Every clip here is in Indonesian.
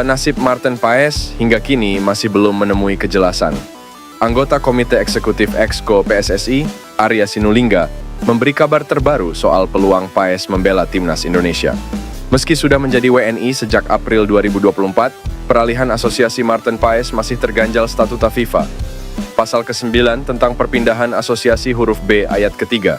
Nasib Martin Paes hingga kini masih belum menemui kejelasan. Anggota Komite Eksekutif Exco PSSI, Arya Sinulinga, memberi kabar terbaru soal peluang Paes membela timnas Indonesia. Meski sudah menjadi WNI sejak April 2024, peralihan asosiasi Martin Paes masih terganjal statuta FIFA. Pasal ke-9 tentang perpindahan asosiasi huruf B ayat ketiga.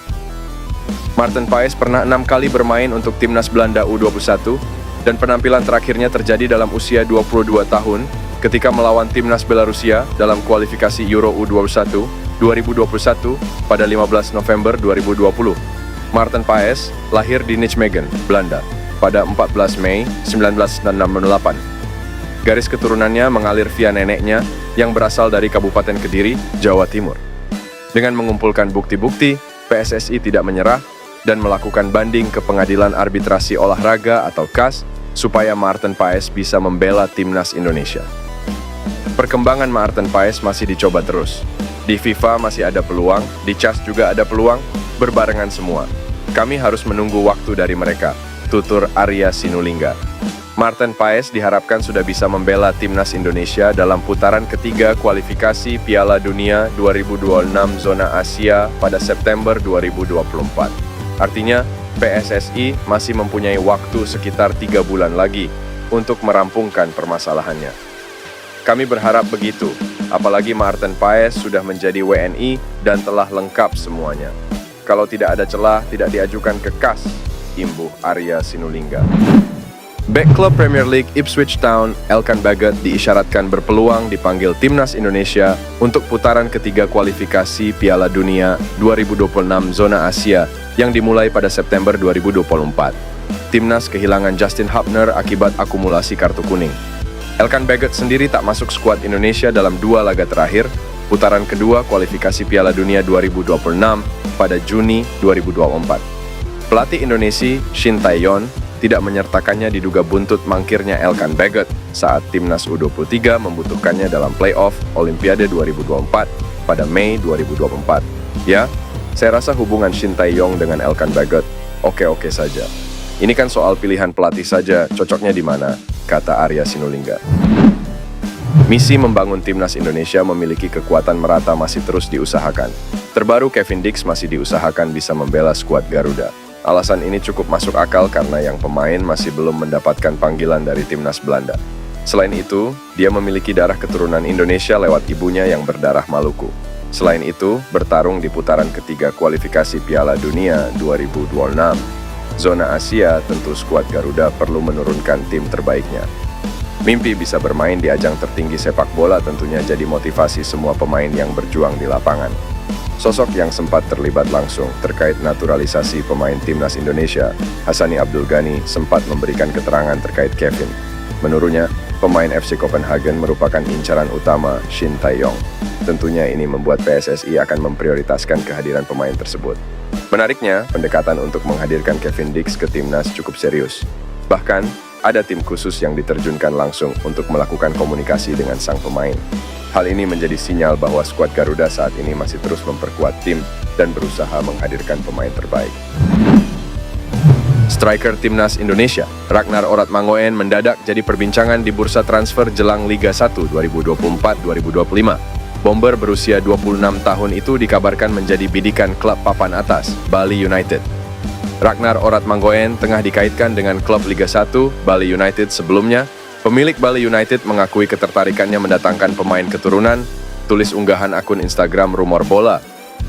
Martin Paes pernah 6 kali bermain untuk timnas Belanda U21, dan penampilan terakhirnya terjadi dalam usia 22 tahun ketika melawan timnas Belarusia dalam kualifikasi Euro U21 2021 pada 15 November 2020. Martin Paes lahir di Nijmegen, Belanda, pada 14 Mei 1968. Garis keturunannya mengalir via neneknya yang berasal dari Kabupaten Kediri, Jawa Timur. Dengan mengumpulkan bukti-bukti, PSSI tidak menyerah dan melakukan banding ke Pengadilan Arbitrasi Olahraga atau CAS supaya Martin Paes bisa membela timnas Indonesia. Perkembangan Martin Paes masih dicoba terus. Di FIFA masih ada peluang, di CAS juga ada peluang, berbarengan semua. Kami harus menunggu waktu dari mereka, tutur Arya Sinulinga. Martin Paes diharapkan sudah bisa membela timnas Indonesia dalam putaran ketiga kualifikasi Piala Dunia 2026 Zona Asia pada September 2024. Artinya, PSSI masih mempunyai waktu sekitar 3 bulan lagi untuk merampungkan permasalahannya. Kami berharap begitu, apalagi Martin Paes sudah menjadi WNI dan telah lengkap semuanya. Kalau tidak ada celah, tidak diajukan ke CAS, imbuh Arya Sinulinga. Bek klub Premier League Ipswich Town, Elkan Baggott diisyaratkan berpeluang dipanggil timnas Indonesia untuk putaran ketiga kualifikasi Piala Dunia 2026 Zona Asia yang dimulai pada September 2024. Timnas kehilangan Justin Hubner akibat akumulasi kartu kuning. Elkan Baggott sendiri tak masuk skuad Indonesia dalam 2 laga terakhir, putaran kedua kualifikasi Piala Dunia 2026 pada Juni 2024. Pelatih Indonesia, Shin Tae-yeon, tidak menyertakannya diduga buntut mangkirnya Elkan Baggott saat timnas U23 membutuhkannya dalam playoff Olimpiade 2024 pada Mei 2024. Ya, saya rasa hubungan Shin Tae-yeon dengan Elkan Baggott oke-oke saja. Ini kan soal pilihan pelatih saja, cocoknya di mana, kata Arya Sinulinga. Misi membangun timnas Indonesia memiliki kekuatan merata masih terus diusahakan. Terbaru Kevin Dix masih diusahakan bisa membela skuad Garuda. Alasan ini cukup masuk akal karena yang pemain masih belum mendapatkan panggilan dari timnas Belanda. Selain itu, dia memiliki darah keturunan Indonesia lewat ibunya yang berdarah Maluku. Selain itu, bertarung di putaran ketiga kualifikasi Piala Dunia 2026 Zona Asia, tentu skuad Garuda perlu menurunkan tim terbaiknya. Mimpi bisa bermain di ajang tertinggi sepak bola tentunya jadi motivasi semua pemain yang berjuang di lapangan. Sosok yang sempat terlibat langsung terkait naturalisasi pemain timnas Indonesia, Hassani Abdul Ghani, sempat memberikan keterangan terkait Kevin. Menurutnya, pemain FC Copenhagen merupakan incaran utama Shin Tae-yeon. Tentunya ini membuat PSSI akan memprioritaskan kehadiran pemain tersebut. Menariknya, pendekatan untuk menghadirkan Kevin Dix ke timnas cukup serius. Bahkan, ada tim khusus yang diterjunkan langsung untuk melakukan komunikasi dengan sang pemain. Hal ini menjadi sinyal bahwa skuad Garuda saat ini masih terus memperkuat tim dan berusaha menghadirkan pemain terbaik. Striker timnas Indonesia, Ragnar Oratmangoen mendadak jadi perbincangan di bursa transfer jelang Liga 1 2024-2025. Bomber berusia 26 tahun itu dikabarkan menjadi bidikan klub papan atas, Bali United. Ragnar Oratmangoen tengah dikaitkan dengan klub Liga 1, Bali United sebelumnya. Pemilik Bali United mengakui ketertarikannya mendatangkan pemain keturunan, tulis unggahan akun Instagram Rumor Bola.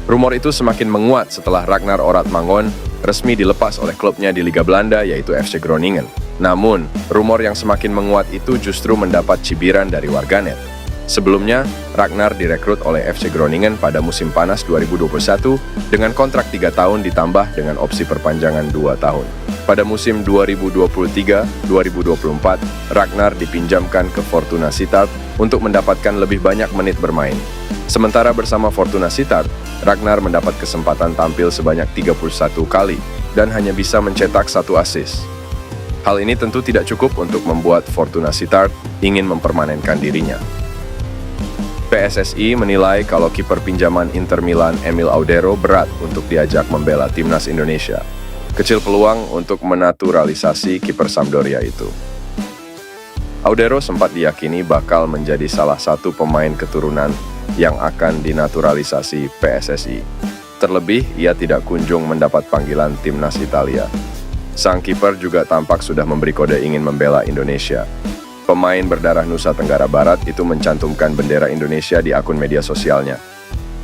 Rumor itu semakin menguat setelah Ragnar Oratmangoen resmi dilepas oleh klubnya di Liga Belanda yaitu FC Groningen. Namun, rumor yang semakin menguat itu justru mendapat cibiran dari warganet. Sebelumnya, Ragnar direkrut oleh FC Groningen pada musim panas 2021 dengan kontrak 3 tahun ditambah dengan opsi perpanjangan 2 tahun. Pada musim 2023-2024, Ragnar dipinjamkan ke Fortuna Sittard untuk mendapatkan lebih banyak menit bermain. Sementara bersama Fortuna Sittard, Ragnar mendapat kesempatan tampil sebanyak 31 kali dan hanya bisa mencetak 1 assist. Hal ini tentu tidak cukup untuk membuat Fortuna Sittard ingin mempermanenkan dirinya. PSSI menilai kalau kiper pinjaman Inter Milan Emil Audero berat untuk diajak membela timnas Indonesia. Kecil peluang untuk menaturalisasi kiper Sampdoria itu. Audero sempat diyakini bakal menjadi salah satu pemain keturunan yang akan dinaturalisasi PSSI. Terlebih, ia tidak kunjung mendapat panggilan timnas Italia. Sang kiper juga tampak sudah memberi kode ingin membela Indonesia. Pemain berdarah Nusa Tenggara Barat itu mencantumkan bendera Indonesia di akun media sosialnya.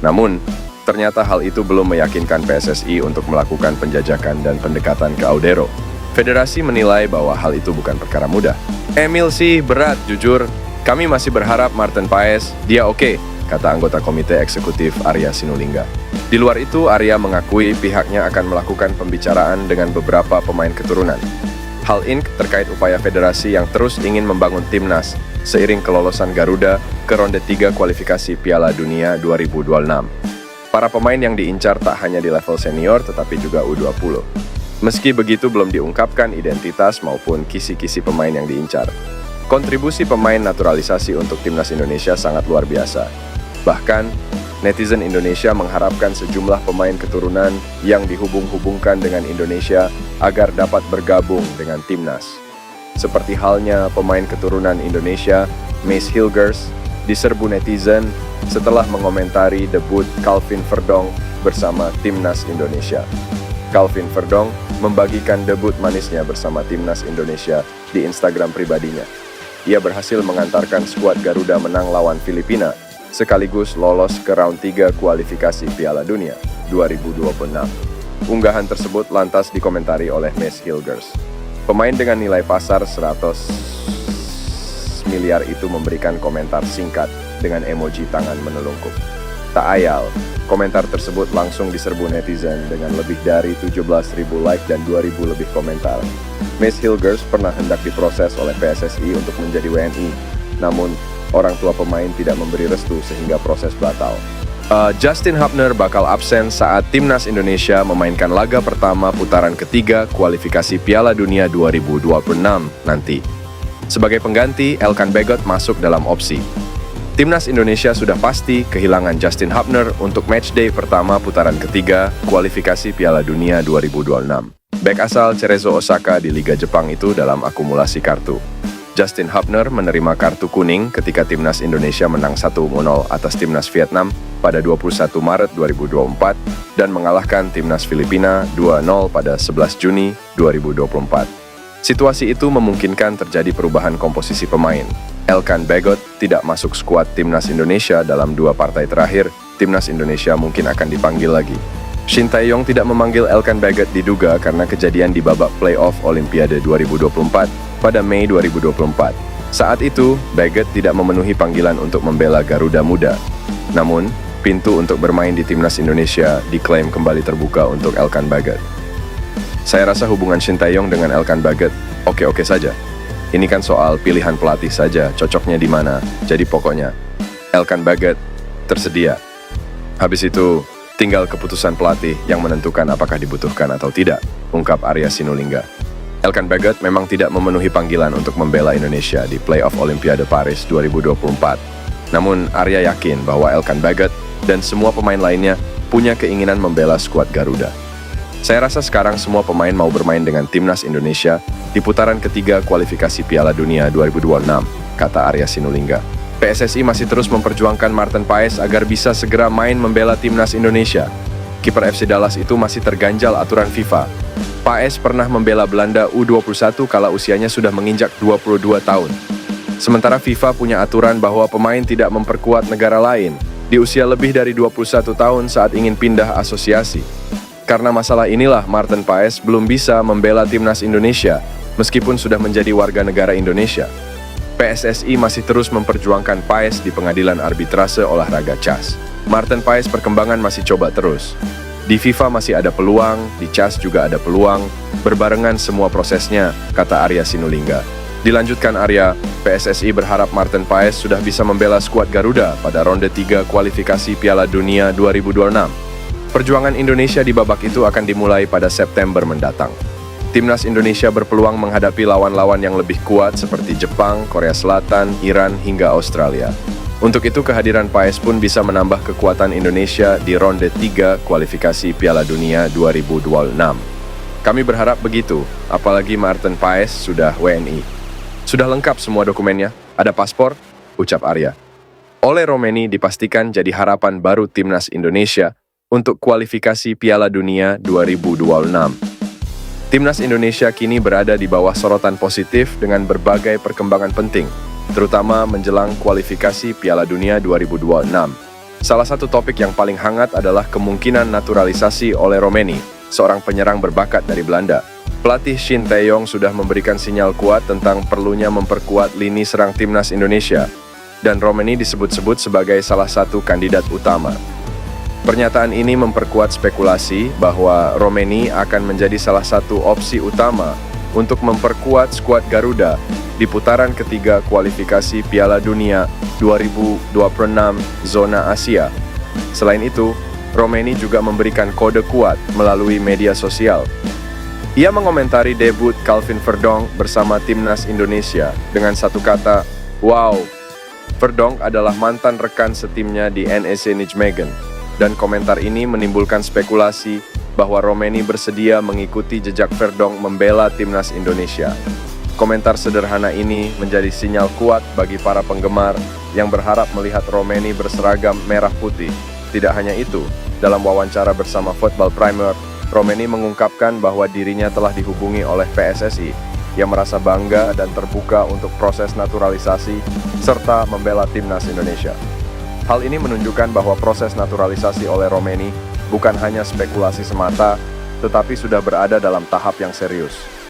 Namun, ternyata hal itu belum meyakinkan PSSI untuk melakukan penjajakan dan pendekatan ke Audero. Federasi menilai bahwa hal itu bukan perkara mudah. Emil sih berat, jujur. Kami masih berharap Martin Paes, dia oke, kata anggota komite eksekutif Arya Sinulinga. Di luar itu, Arya mengakui pihaknya akan melakukan pembicaraan dengan beberapa pemain keturunan. Hal ini terkait upaya federasi yang terus ingin membangun timnas seiring kelolosan Garuda ke ronde 3 kualifikasi Piala Dunia 2026. Para pemain yang diincar tak hanya di level senior tetapi juga U20. Meski begitu belum diungkapkan identitas maupun kisi-kisi pemain yang diincar. Kontribusi pemain naturalisasi untuk timnas Indonesia sangat luar biasa. Bahkan, netizen Indonesia mengharapkan sejumlah pemain keturunan yang dihubung-hubungkan dengan Indonesia agar dapat bergabung dengan timnas. Seperti halnya pemain keturunan Indonesia, Mace Hilgers, diserbu netizen setelah mengomentari debut Calvin Verdong bersama timnas Indonesia. Calvin Verdong membagikan debut manisnya bersama timnas Indonesia di Instagram pribadinya. Ia berhasil mengantarkan skuad Garuda menang lawan Filipina, sekaligus lolos ke round 3 kualifikasi Piala Dunia 2026. Unggahan tersebut lantas dikomentari oleh Mace Hilgers. Pemain dengan nilai pasar 100 miliar itu memberikan komentar singkat dengan emoji tangan menelungkup. Tak ayal, komentar tersebut langsung diserbu netizen dengan lebih dari 17.000 like dan 2.000 lebih komentar. Mace Hilgers pernah hendak diproses oleh PSSI untuk menjadi WNI, namun orang tua pemain tidak memberi restu sehingga proses batal. Justin Hubner bakal absen saat timnas Indonesia memainkan laga pertama putaran ketiga kualifikasi Piala Dunia 2026 nanti. Sebagai pengganti, Elkan Bagot masuk dalam opsi. Timnas Indonesia sudah pasti kehilangan Justin Hubner untuk matchday pertama putaran ketiga kualifikasi Piala Dunia 2026. Bek asal Cerezo Osaka di Liga Jepang itu dalam akumulasi kartu. Justin Hubner menerima kartu kuning ketika timnas Indonesia menang 1-0 atas timnas Vietnam pada 21 Maret 2024 dan mengalahkan timnas Filipina 2-0 pada 11 Juni 2024. Situasi itu memungkinkan terjadi perubahan komposisi pemain. Elkan Bagot tidak masuk skuad timnas Indonesia dalam 2 partai terakhir, timnas Indonesia mungkin akan dipanggil lagi. Shin Tae-yong tidak memanggil Elkan Bagot diduga karena kejadian di babak playoff Olimpiade 2024 pada Mei 2024. Saat itu, Bagot tidak memenuhi panggilan untuk membela Garuda Muda. Namun, pintu untuk bermain di timnas Indonesia diklaim kembali terbuka untuk Elkan Bagot. Saya rasa hubungan Shin Tae-yong dengan Elkan Bagot oke-oke saja. Ini kan soal pilihan pelatih saja, cocoknya di mana. Jadi pokoknya, Elkan Bagot tersedia. Habis itu, tinggal keputusan pelatih yang menentukan apakah dibutuhkan atau tidak, ungkap Arya Sinulinga. Elkan Bagot memang tidak memenuhi panggilan untuk membela Indonesia di playoff Olimpiade Paris 2024. Namun, Arya yakin bahwa Elkan Bagot dan semua pemain lainnya punya keinginan membela skuad Garuda. Saya rasa sekarang semua pemain mau bermain dengan timnas Indonesia di putaran ketiga kualifikasi Piala Dunia 2026, kata Arya Sinulinga. PSSI masih terus memperjuangkan Martin Paes agar bisa segera main membela timnas Indonesia. Kiper FC Dallas itu masih terganjal aturan FIFA. Paes pernah membela Belanda U21 kala usianya sudah menginjak 22 tahun. Sementara FIFA punya aturan bahwa pemain tidak memperkuat negara lain di usia lebih dari 21 tahun saat ingin pindah asosiasi. Karena masalah inilah Martin Paes belum bisa membela timnas Indonesia meskipun sudah menjadi warga negara Indonesia. PSSI masih terus memperjuangkan Paes di pengadilan arbitrase olahraga CAS. Martin Paes perkembangan masih coba terus. Di FIFA masih ada peluang, di CAS juga ada peluang, berbarengan semua prosesnya, kata Arya Sinulinga. Dilanjutkan Arya, PSSI berharap Martin Paes sudah bisa membela skuad Garuda pada ronde 3 kualifikasi Piala Dunia 2026. Perjuangan Indonesia di babak itu akan dimulai pada September mendatang. Timnas Indonesia berpeluang menghadapi lawan-lawan yang lebih kuat seperti Jepang, Korea Selatan, Iran, hingga Australia. Untuk itu kehadiran Paes pun bisa menambah kekuatan Indonesia di ronde 3 kualifikasi Piala Dunia 2026. Kami berharap begitu, apalagi Martin Paes sudah WNI. Sudah lengkap semua dokumennya? Ada paspor? Ucap Arya. Ole Romeni dipastikan jadi harapan baru timnas Indonesia untuk kualifikasi Piala Dunia 2026. Timnas Indonesia kini berada di bawah sorotan positif dengan berbagai perkembangan penting, terutama menjelang kualifikasi Piala Dunia 2026. Salah satu topik yang paling hangat adalah kemungkinan naturalisasi Ole Romeni, seorang penyerang berbakat dari Belanda. Pelatih Shin Tae-yong sudah memberikan sinyal kuat tentang perlunya memperkuat lini serang timnas Indonesia, dan Romeni disebut-sebut sebagai salah satu kandidat utama. Pernyataan ini memperkuat spekulasi bahwa Romeni akan menjadi salah satu opsi utama untuk memperkuat skuad Garuda di putaran ketiga kualifikasi Piala Dunia 2026 zona Asia. Selain itu, Romeni juga memberikan kode kuat melalui media sosial. Ia mengomentari debut Calvin Verdonk bersama timnas Indonesia dengan satu kata, "Wow." Verdonk adalah mantan rekan setimnya di NEC Nijmegen, dan komentar ini menimbulkan spekulasi bahwa Romeni bersedia mengikuti jejak Verdonk membela timnas Indonesia. Komentar sederhana ini menjadi sinyal kuat bagi para penggemar yang berharap melihat Romeni berseragam merah putih. Tidak hanya itu, dalam wawancara bersama Football Primer, Romeni mengungkapkan bahwa dirinya telah dihubungi oleh PSSI yang merasa bangga dan terbuka untuk proses naturalisasi serta membela timnas Indonesia. Hal ini menunjukkan bahwa proses naturalisasi oleh Romeni bukan hanya spekulasi semata, tetapi sudah berada dalam tahap yang serius.